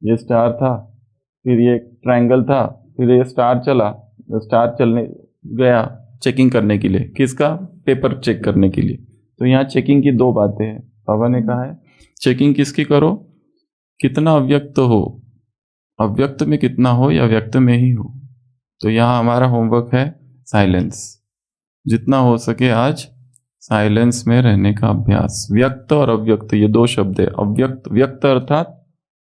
ये स्टार था, फिर ये ट्रायंगल था, फिर ये स्टार चला, स्टार चलने गया चेकिंग करने के लिए। किसका? पेपर चेक करने के लिए। तो यहाँ चेकिंग की दो बातें हैं। बाबा ने कहा है चेकिंग किसकी करो? कितना अव्यक्त हो, अव्यक्त में कितना हो या व्यक्त में ही हो। तो यहाँ हमारा होमवर्क है साइलेंस। जितना हो सके आज साइलेंस में रहने का अभ्यास। व्यक्त और अव्यक्त ये दो शब्द है। अव्यक्त, व्यक्त अर्थात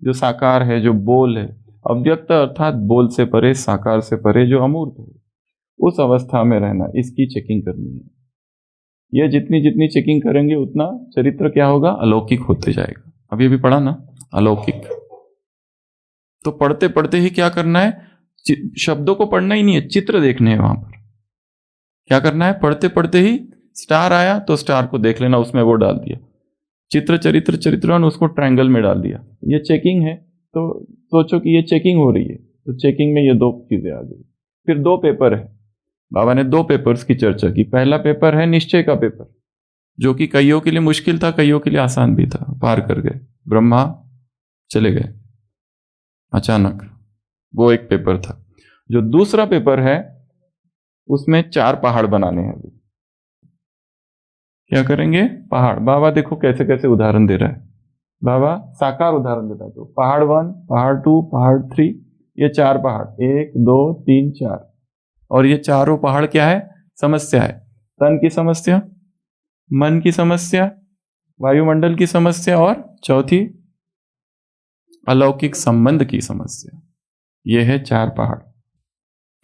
जो साकार है, जो बोल है। अव्यक्त अर्थात बोल से परे, साकार से परे, जो अमूर्त है, उस अवस्था में रहना, इसकी चेकिंग करनी है। ये जितनी जितनी चेकिंग करेंगे उतना चरित्र क्या होगा? अलौकिक होते जाएगा। अभी पढ़ा ना, अलौकिक। तो पढ़ते पढ़ते ही क्या करना है? शब्दों को पढ़ना ही नहीं है, चित्र देखने हैं। वहां पर क्या करना है? पढ़ते पढ़ते ही स्टार आया तो स्टार को देख लेना, उसमें वो डाल दिया। चित्र, चरित्र, चरित्रवान, उसको ट्रायंगल में डाल दिया। ये चेकिंग है। तो सोचो कि ये चेकिंग हो रही है, तो चेकिंग में ये दो चीजें आ गई। फिर दो पेपर है। बाबा ने दो पेपर्स की चर्चा की। पहला पेपर है निश्चय का पेपर, जो कि कईयों के लिए मुश्किल था, कईयों के लिए आसान भी था। पार कर गए। ब्रह्मा चले गए अचानक, वो एक पेपर था। जो दूसरा पेपर है उसमें 4 पहाड़ बनाने हैं। अभी क्या करेंगे? पहाड़। बाबा देखो कैसे कैसे उदाहरण दे रहा है। बाबा साकार उदाहरण देता है। तो पहाड़ 1, पहाड़ 2, पहाड़ 3, ये 4 पहाड़, 1 2 3 4। और ये चारों पहाड़ क्या है? समस्या है। तन की समस्या, मन की समस्या, वायुमंडल की समस्या, और चौथी अलौकिक संबंध की समस्या। ये है 4 पहाड़।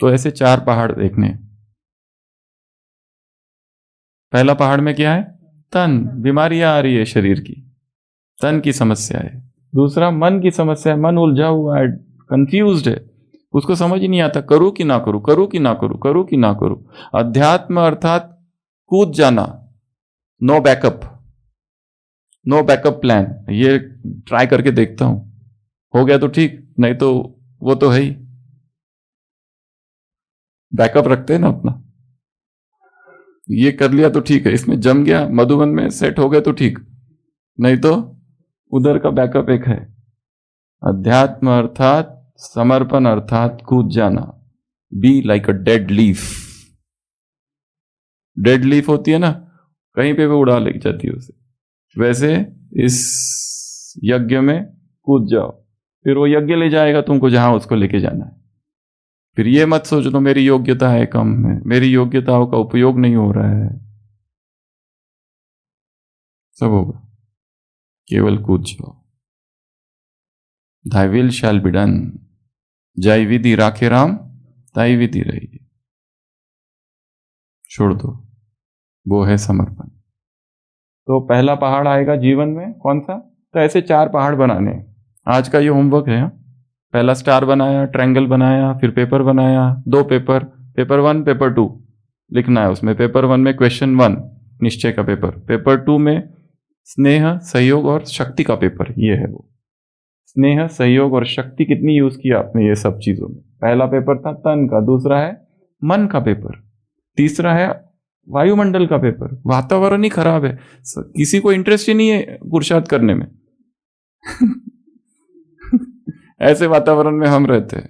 तो ऐसे 4 पहाड़ देखने। पहला पहाड़ में क्या है? तन, बीमारियां आ रही है शरीर की, तन की समस्या है। दूसरा मन की समस्या है, मन उलझा हुआ है, कंफ्यूज्ड है, उसको समझ ही नहीं आता करूं कि ना करूं, करूं कि ना करूं, करूं कि ना करूं। अध्यात्म अर्थात कूद जाना, no backup, no backup plan. ये ट्राई करके देखता हूं, हो गया तो ठीक, नहीं तो वो तो है ही। बैकअप रखते हैं ना अपना। ये कर लिया तो ठीक है, इसमें जम गया, मधुबन में सेट हो गया तो ठीक, नहीं तो उधर का बैकअप एक है। अध्यात्म अर्थात समर्पण, अर्थात कूद जाना। Be like a dead leaf. Dead leaf होती है ना, कहीं पे भी उड़ा ले जाती है उसे। वैसे इस यज्ञ में कूद जाओ, फिर वो यज्ञ ले जाएगा तुमको जहां उसको लेके जाना है। फिर ये मत सोच लो मेरी योग्यता है कम है, मेरी योग्यताओं का उपयोग नहीं हो रहा है। सब होगा, केवल कूद जाओ। Thy will shall be done। जय विधि राखे राम, ताई विधि रही। छोड़ दो, वो है समर्पण। तो पहला पहाड़ आएगा जीवन में, कौन सा? तो ऐसे 4 पहाड़ बनाने हैं। आज का ये होमवर्क है। पहला स्टार बनाया, ट्रायंगल बनाया, फिर पेपर बनाया, 2 पेपर, पेपर 1, पेपर 2 लिखना है उसमें। पेपर 1 में क्वेश्चन 1 निश्चय का पेपर, पेपर 2 में स्नेह, सहयोग और शक्ति का पेपर। ये है वो स्नेह, सहयोग और शक्ति कितनी यूज किया आपने ये सब चीजों में। पहला पेपर था तन का, दूसरा है मन का पेपर, तीसरा है वायुमंडल का पेपर। वातावरण ही खराब है, किसी को इंटरेस्ट ही नहीं है पुरुषार्थ करने में। ऐसे वातावरण में हम रहते हैं।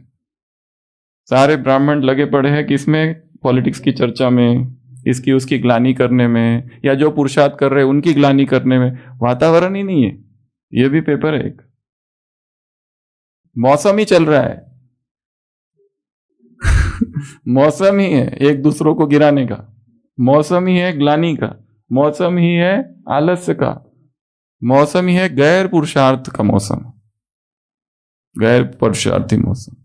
सारे ब्राह्मण लगे पड़े हैं किसमें? पॉलिटिक्स की चर्चा में, इसकी उसकी ग्लानि करने में, या जो पुरुषार्थ कर रहे हैं उनकी ग्लानि करने में। वातावरण ही नहीं है। ये भी पेपर है एक। मौसम ही चल रहा है। मौसम ही है एक दूसरों को गिराने का, मौसम ही है ग्लानि का, मौसम ही है आलस्य का, मौसम ही है गैर पुरुषार्थ का मौसम, गैर पुरुषार्थी मौसम।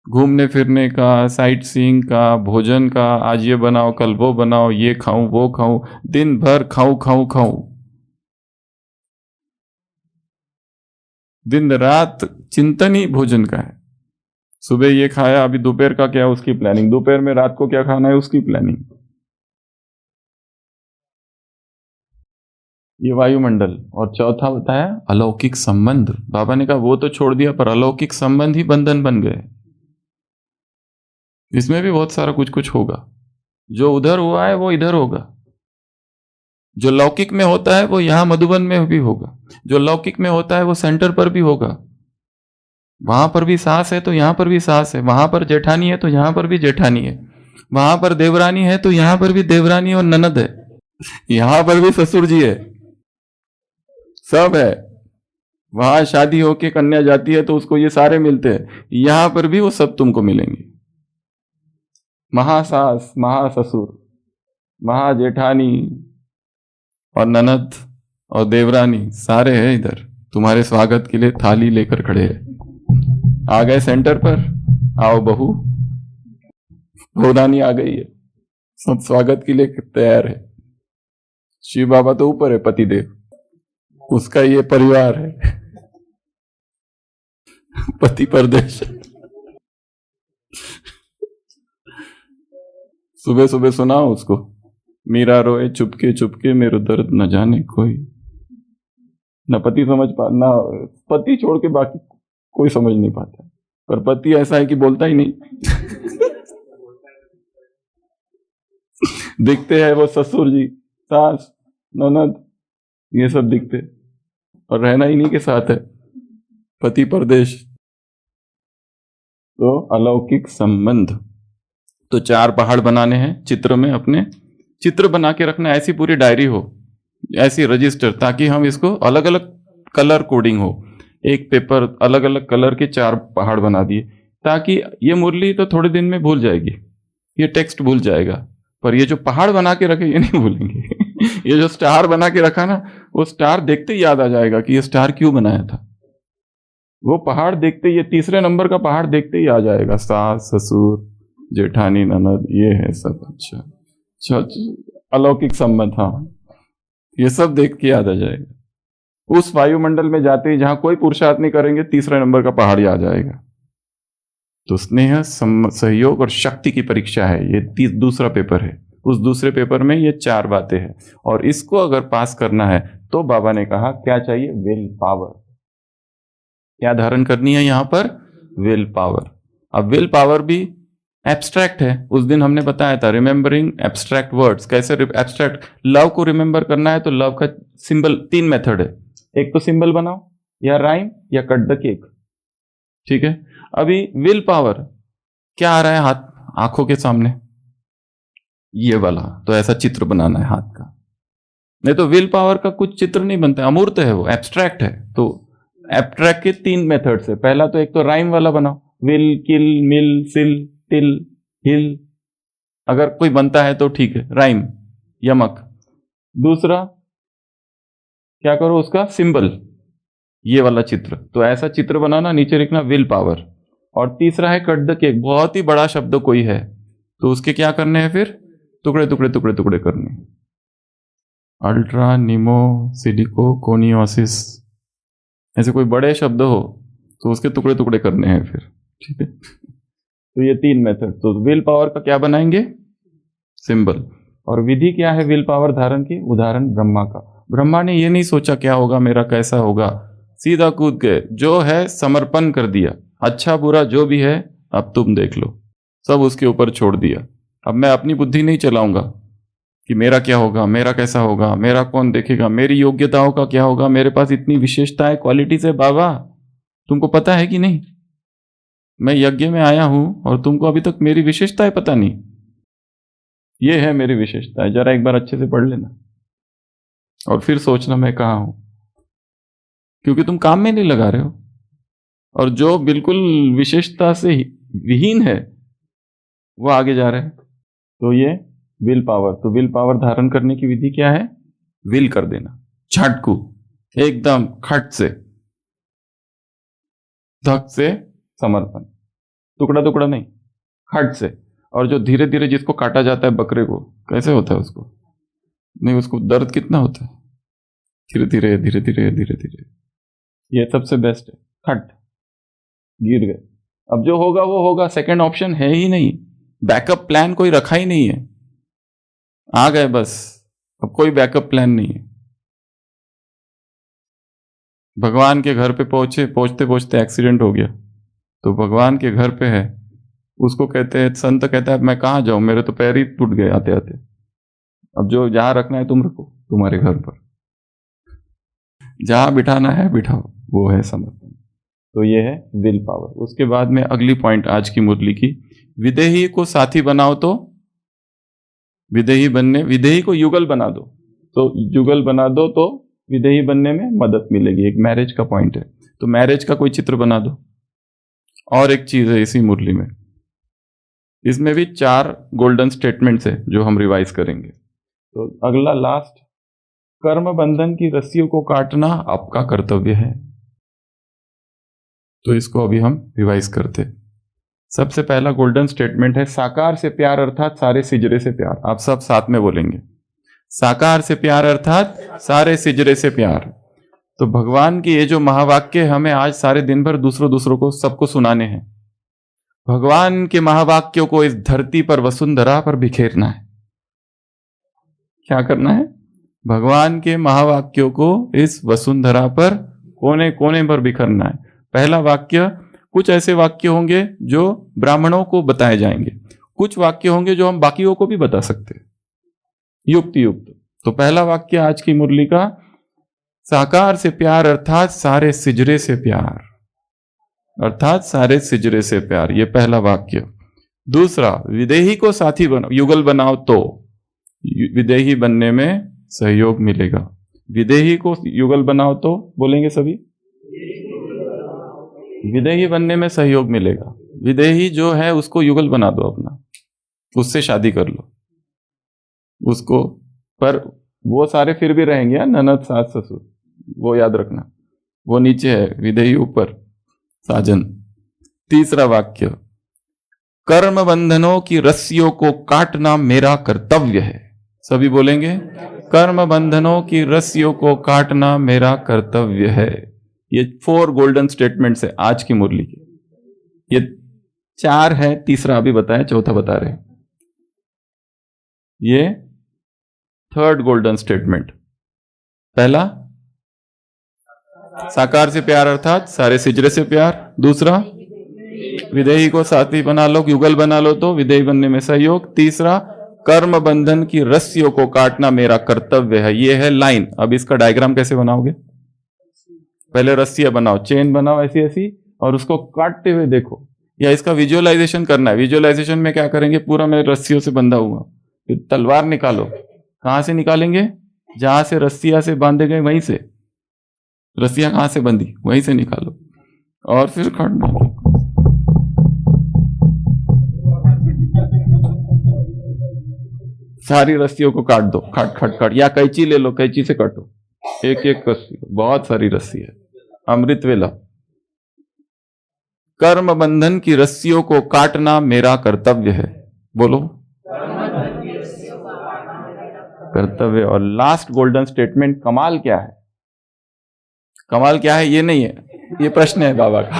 घूमने फिरने का, साइट सीइंग का, भोजन का, आज ये बनाओ कल वो बनाओ, ये खाऊं वो खाऊं, दिन भर खाऊं खाऊं खाऊं, दिन रात चिंतन ही भोजन का है। सुबह ये खाया, अभी दोपहर का क्या है उसकी प्लानिंग, दोपहर में रात को क्या खाना है उसकी प्लानिंग। ये वायुमंडल, और चौथा बताया अलौकिक संबंध। बाबा ने कहा वो तो छोड़ दिया, पर अलौकिक संबंध ही बंधन बन गए। इसमें भी बहुत सारा कुछ कुछ होगा। जो उधर हुआ है वो इधर होगा, जो लौकिक में होता है वो यहां मधुबन में भी होगा, जो लौकिक में होता है वो सेंटर पर भी होगा। वहां पर भी सास है तो यहां पर भी सास है, वहां पर जेठानी है तो यहां पर भी जेठानी है, वहां पर देवरानी है तो यहां पर भी देवरानी और ननद है, यहां पर भी ससुर जी है, सब है। वहां शादी होके कन्या जाती है तो उसको ये सारे मिलते हैं, यहां पर भी वो सब तुमको मिलेंगे। महासास, महाससुर, महाजेठानी और ननद और देवरानी सारे हैं इधर, तुम्हारे स्वागत के लिए थाली लेकर खड़े हैं। आ गए सेंटर पर, आओ बहू, बहुरानी आ गई है, सब स्वागत के लिए तैयार है। शिव बाबा तो ऊपर है, पतिदेव, उसका ये परिवार है, पति परदेश। सुबह सुबह सुनाओ उसको, मीरा रोए चुपके चुपके मेरे दर्द न जाने कोई। न पति समझ पा, ना पति छोड़ के बाकी कोई समझ नहीं पाता, पर पति ऐसा है कि बोलता ही नहीं। दिखते हैं वो ससुर जी, सास, ननद, ये सब दिखते, और रहना इन्हीं के साथ है, पति परदेश। तो अलौकिक संबंध। तो 4 पहाड़ बनाने हैं चित्र में, अपने चित्र बना के रखना, ऐसी पूरी डायरी हो, ऐसी रजिस्टर, ताकि हम इसको अलग अलग कलर कोडिंग हो। एक पेपर अलग अलग कलर के 4 पहाड़ बना दिए, ताकि ये मुरली तो थोड़े दिन में भूल जाएगी, ये टेक्स्ट भूल जाएगा, पर ये जो पहाड़ बना के रखे ये नहीं भूलेंगे। ये जो स्टार बना के रखा ना, वो स्टार देखते ही याद आ जाएगा कि ये स्टार क्यों बनाया था। वो पहाड़ देखते, ये तीसरे नंबर का पहाड़ देखते ही आ जाएगा, सास ससुर जेठानी ननद, ये है सब। अच्छा, अलौकिक संबंध, हाँ, ये सब देख के याद आ जाएगा। उस वायुमंडल में जाते ही जहां कोई पुरुषार्थ नहीं करेंगे, तीसरे नंबर का पहाड़ आ जाएगा। तो स्नेह, सहयोग और शक्ति की परीक्षा है ये, दूसरा पेपर है। उस दूसरे पेपर में ये 4 बातें हैं, और इसको अगर पास करना है तो बाबा ने कहा क्या चाहिए, विल पावर। क्या धारण करनी है यहां पर, विल पावर। अब विल पावर भी एब्स्ट्रैक्ट है, उस दिन हमने बताया था, रिमेंबरिंग एब्स्ट्रैक्ट वर्ड्स। कैसे एब्स्ट्रैक्ट, लव को रिमेंबर करना है तो लव का सिंबल 3 मेथड है, एक तो सिंबल बनाओ, या राइम, या कट द केक, ठीक है। अभी विल पावर क्या आ रहा है, हाथ आंखों के सामने, ये वाला, तो ऐसा चित्र बनाना है हाथ का। नहीं तो विल पावर का कुछ चित्र नहीं बनता, अमूर्त है वो, एब्स्ट्रैक्ट है। तो एब्स्ट्रैक्ट के 3 मेथड से, पहला तो एक तो राइम वाला बनाओ, विल, किल, मिल, सिल, टिल, हिल, अगर कोई बनता है तो ठीक है, राइम, यमक। दूसरा क्या करो, उसका सिंबल, ये वाला चित्र, तो ऐसा चित्र बनाना, नीचे लिखना विल पावर। और तीसरा है कट द केक, बहुत ही बड़ा शब्द कोई है तो उसके क्या करने हैं, फिर टुकड़े टुकड़े टुकड़े टुकड़े करने, अल्ट्रा निमो सिलिको कोनियोसिस, ऐसे कोई बड़े शब्द हो तो उसके टुकड़े टुकड़े करने हैं फिर, ठीक है। तो ये 3 मेथड। तो विल पावर का क्या बनाएंगे, सिंबल। और विधि क्या है विल पावर धारण की, उदाहरण ब्रह्मा का। ब्रह्मा ने ये नहीं सोचा क्या होगा मेरा, कैसा होगा, सीधा कूद गए, जो है समर्पण कर दिया, अच्छा बुरा जो भी है अब तुम देख लो, सब उसके ऊपर छोड़ दिया। अब मैं अपनी बुद्धि नहीं चलाऊंगा कि मेरा क्या होगा, मेरा कैसा होगा, मेरा कौन देखेगा, मेरी योग्यताओं का क्या होगा, मेरे पास इतनी विशेषताएं क्वालिटीज है बाबा, तुमको पता है कि नहीं, मैं यज्ञ में आया हूं और तुमको अभी तक मेरी विशेषताएं पता नहीं। ये है मेरी विशेषताएं, जरा एक बार अच्छे से पढ़ लेना और फिर सोचना मैं कहाँ हूं, क्योंकि तुम काम में नहीं लगा रहे हो, और जो बिल्कुल विशेषता से विहीन है वो आगे जा रहे हैं। तो ये विल पावर, तो विल पावर धारण करने की विधि क्या है, विल कर देना, झटकू, एकदम खट से, धक से समर्पण, टुकड़ा टुकड़ा नहीं, खट से। और जो धीरे धीरे जिसको काटा जाता है बकरे को, कैसे होता है उसको, नहीं उसको दर्द कितना होता है, धीरे धीरे धीरे धीरे धीरे धीरे, ये सबसे बेस्ट है, खट, गिर गए, अब जो होगा वो होगा, सेकंड ऑप्शन है ही नहीं, बैकअप प्लान कोई रखा ही नहीं है, आ गए बस, अब कोई बैकअप प्लान नहीं है, भगवान के घर पे पहुंचते पहुंचते एक्सीडेंट हो गया, तो भगवान के घर पे है, उसको कहते हैं, संत कहता है मैं कहाँ जाऊं, मेरे तो पैर ही टूट गए आते आते, अब जो जहां रखना है तुम रखो, तुम्हारे घर पर जहां बिठाना है बिठाओ, वो है समर्पण। तो ये है विल पावर। उसके बाद में अगली पॉइंट आज की मुरली की, विदेही को साथी बनाओ तो विदेही को युगल बना दो, तो युगल बना दो तो विदेही बनने में मदद मिलेगी। एक मैरिज का पॉइंट है, तो मैरिज का कोई चित्र बना दो। और एक चीज है इसी मुरली में, इसमें भी 4 गोल्डन स्टेटमेंट्स है जो हम रिवाइज करेंगे। तो अगला लास्ट, कर्म बंधन की रस्सियों को काटना आपका कर्तव्य है। तो इसको अभी हम रिवाइज करते। सबसे पहला गोल्डन स्टेटमेंट है, साकार से प्यार अर्थात सारे सिजरे से प्यार। आप सब साथ में बोलेंगे, साकार से प्यार अर्थात सारे सिजरे से प्यार। तो भगवान की ये जो महावाक्य हमें आज सारे दिन भर दूसरों को सबको सुनाने हैं। भगवान के महावाक्यों को इस धरती पर, वसुंधरा पर बिखेरना है। क्या करना है? भगवान के महावाक्यों को इस वसुंधरा पर कोने कोने पर बिखरना है। पहला वाक्य, कुछ ऐसे वाक्य होंगे जो ब्राह्मणों को बताए जाएंगे, कुछ वाक्य होंगे जो हम बाकियों को भी बता सकते हैं, युक्त। तो पहला वाक्य आज की मुरली का, साकार से प्यार अर्थात सारे सिजरे से प्यार, अर्थात सारे सिजरे से प्यार, ये पहला वाक्य। दूसरा, विदेही को साथी बनाओ, युगल बनाओ तो विदेही बनने में सहयोग मिलेगा। विदेही को युगल बनाओ तो बोलेंगे सभी, विदेही बनने में सहयोग मिलेगा। विदेही जो है उसको युगल बना दो अपना, उससे शादी कर लो उसको, पर वो सारे फिर भी रहेंगे, ननद सास ससुर, वो याद रखना, वो नीचे है, विदेही ऊपर, साजन। तीसरा वाक्य, कर्म बंधनों की रस्सियों को काटना मेरा कर्तव्य है। सभी बोलेंगे, कर्म बंधनों की रस्सियों को काटना मेरा कर्तव्य है। ये 4 गोल्डन स्टेटमेंट्स है आज की मुरली के। ये 4 है, तीसरा अभी बताया, चौथा बता रहे। ये 3rd गोल्डन स्टेटमेंट, पहला साकार से प्यार अर्थात सारे सिजरे से प्यार। दूसरा, विदेही को साथी बना लो, युगल बना लो तो विदेही बनने में सहयोग। तीसरा, कर्म बंधन की रस्सियों को काटना मेरा कर्तव्य है। ये है लाइन। अब इसका डायग्राम कैसे बनाओगे? पहले रस्सियां बनाओ, चेन बनाओ ऐसी ऐसी, और उसको काटते हुए देखो, या इसका विजुअलाइजेशन करना है। विजुअलाइजेशन में क्या करेंगे, पूरा मैं रस्सियों से बंधा हुआ, फिर तलवार निकालो। कहां से निकालेंगे? जहां से रस्सियां से बांधे गए वहीं से, रस्सियां कहां से बंधी वहीं से निकालो, और फिर काटना। सारी रस्सियों को काट दो, काट, या कैंची ले लो, कैंची से काटो, एक एक रस्सी, बहुत सारी रस्सी है। अमृत वेला, कर्म बंधन की रस्सियों को काटना मेरा कर्तव्य है। बोलो, कर्तव्य। और लास्ट गोल्डन स्टेटमेंट, कमाल क्या है? कमाल क्या है ये नहीं है, ये प्रश्न है बाबा का।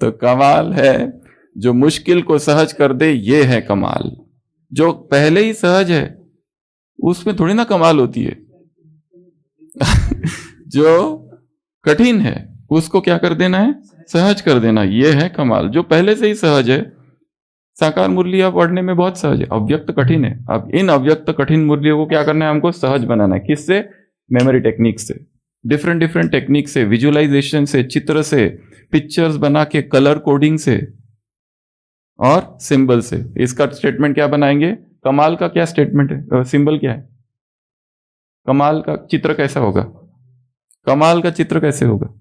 तो कमाल है जो मुश्किल को सहज कर दे, ये है कमाल। जो पहले ही सहज है उसमें थोड़ी ना कमाल होती है। जो कठिन है उसको क्या कर देना है? सहज कर देना, ये है कमाल। जो पहले से ही सहज है, साकार मुरलियां पढ़ने में बहुत सहज है, अव्यक्त कठिन है। अब इन अव्यक्त कठिन मुरलियों को क्या करना है? हमको सहज बनाना है। किससे? मेमोरी टेक्निक से, डिफरेंट टेक्निक से, विजुअलाइजेशन से, चित्र से, पिक्चर्स बना के, कलर कोडिंग से और सिंबल से। इसका स्टेटमेंट क्या बनाएंगे? कमाल का क्या स्टेटमेंट है, सिंबल क्या है? कमाल का चित्र कैसा होगा? कमाल का चित्र कैसे होगा?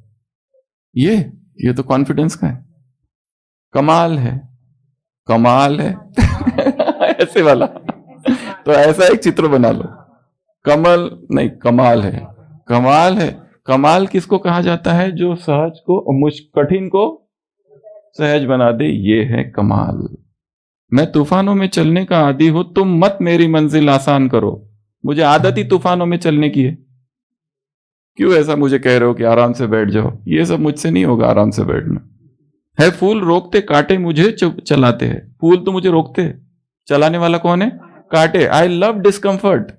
ये तो कॉन्फिडेंस का है। कमाल है, कमाल है। ऐसे वाला, तो ऐसा एक चित्र बना लो। कमल नहीं, कमाल है, कमाल है। कमाल किसको कहा जाता है? जो सहज को, कठिन को सहज बना दे, ये है कमाल। मैं तूफानों में चलने का आदी हूं, तुम मत मेरी मंजिल आसान करो। मुझे आदत ही तूफानों में चलने की है, क्यों ऐसा मुझे कह रहे हो कि आराम से बैठ जाओ? ये सब मुझसे नहीं होगा आराम से बैठना। है फूल रोकते कांटे मुझे चलाते हैं। फूल तो मुझे रोकते हैं, चलाने वाला कौन है? कांटे। I love discomfort.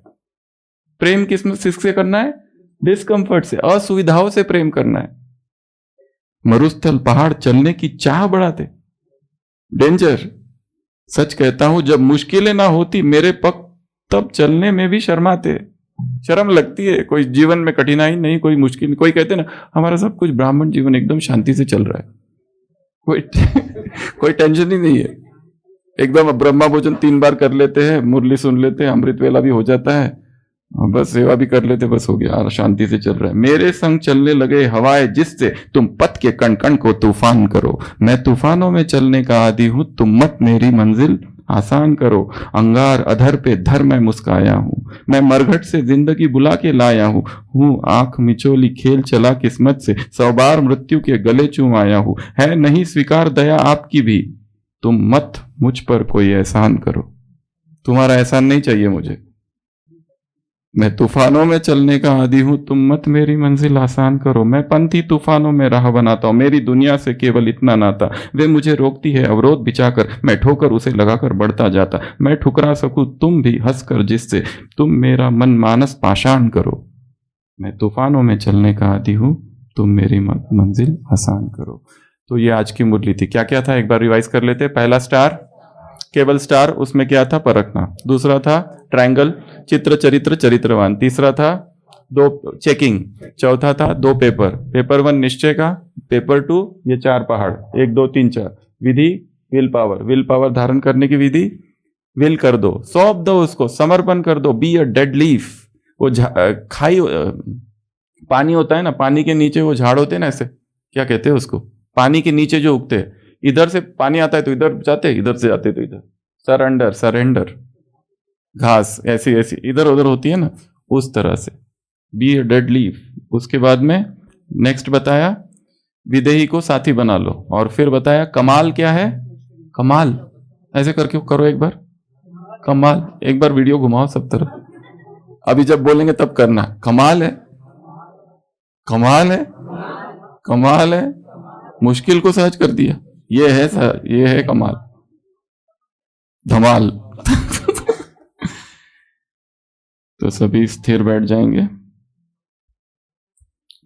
प्रेम किससे करना है? डिस्कंफर्ट से, असुविधाओं से प्रेम करना है। मरुस्थल पहाड़ चलने की चाह बढ़ाते, डेंजर। सच कहता हूं, जब मुश्किलें ना होती मेरे पग तब चलने में भी शर्माते। शर्म लगती है, कोई जीवन में कठिनाई नहीं, कोई मुश्किल। कोई कहते ना हमारा सब कुछ ब्राह्मण जीवन एकदम शांति से चल रहा है, कोई कोई टेंशन ही नहीं है, एकदम ब्रह्मा भोजन 3 बार कर लेते हैं, मुरली सुन लेते हैं, अमृत वेला भी हो जाता है, बस सेवा भी कर लेते, बस हो गया, शांति से चल रहा है। मेरे संग चलने लगे हवाएं जिससे तुम पथ के कण कण को तूफान करो। मैं तूफानों में चलने का आदी हूं, तुम मत मेरी मंजिल आसान करो। अंगार अधर पे धर मैं मुस्काया हूं, मैं मरघट से जिंदगी बुला के लाया हूं आंख मिचोली खेल चला किस्मत से, 100 बार मृत्यु के गले चूम आया हूं। है नहीं स्वीकार दया आपकी भी, तुम मत मुझ पर कोई एहसान करो। तुम्हारा एहसान नहीं चाहिए मुझे, मैं तूफानों में चलने का आदी हूं, तुम मत मेरी मंजिल आसान करो। मैं पंथी तूफानों में राह बनाता हूं, मेरी दुनिया से केवल इतना नाता। वे मुझे रोकती है अवरोध बिछाकर, मैं ठोकर उसे लगाकर बढ़ता जाता। मैं ठुकरा सकूं तुम भी हंसकर जिससे, तुम मेरा मन मानस पाषाण करो। मैं तूफानों में चलने का आदी हूं, तुम मेरी मंजिल आसान करो। तो ये आज की मुरली थी। क्या क्या था एक बार रिवाइज कर लेते। पहला स्टार, केवल स्टार, उसमें क्या था, परखना। दूसरा था ट्रायंगल, चित्र चरित्र चरित्रवान। तीसरा था 2 चेकिंग। चौथा था 2 पेपर, पेपर 1 निश्चय का, पेपर 2 ये 4 पहाड़, 1 2 3 4। विधि विल पावर, विल पावर धारण करने की विधि, विल कर दो, सौंप दो उसको, समर्पण कर दो। बी अ डेड लीफ, वो खाई पानी होता है ना, पानी के नीचे वो झाड़ होते हैं ना, ऐसे क्या कहते हैं उसको, पानी के नीचे जो उगते हैं, इधर से पानी आता है तो इधर जाते, इधर से जाते तो इधर। Surrender, surrender. घास ऐसी ऐसी इधर उधर होती है ना, उस तरह से। Be a dead leaf. उसके बाद में नेक्स्ट बताया विदेही को साथी बना लो, और फिर बताया कमाल क्या है, कमाल ऐसे करके करो एक बार, कमाल। एक बार वीडियो घुमाओ सब तरफ, अभी जब बोलेंगे तब करना। कमाल है, कमाल है, कमाल है, मुश्किल को सहज कर दिया, ये है सर, ये है कमाल, धमाल। तो सभी स्थिर बैठ जाएंगे।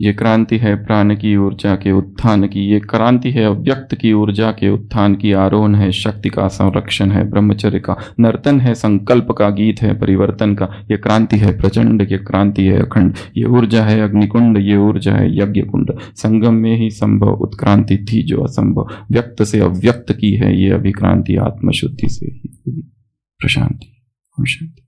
ये क्रांति है प्राण की ऊर्जा के उत्थान की, ये क्रांति है अव्यक्त की ऊर्जा के उत्थान की। आरोहण है शक्ति का, संरक्षण है ब्रह्मचर्य का, नर्तन है संकल्प का, गीत है परिवर्तन का। ये क्रांति है प्रचंड, ये क्रांति है अखंड, ये ऊर्जा है अग्निकुंड, ये ऊर्जा है यज्ञ कुंड। संगम में ही संभव उत्क्रांति थी जो असंभव, व्यक्त से अव्यक्त की है ये अभिक्रांति, आत्मशुद्धि से ही प्रशांति। शांति।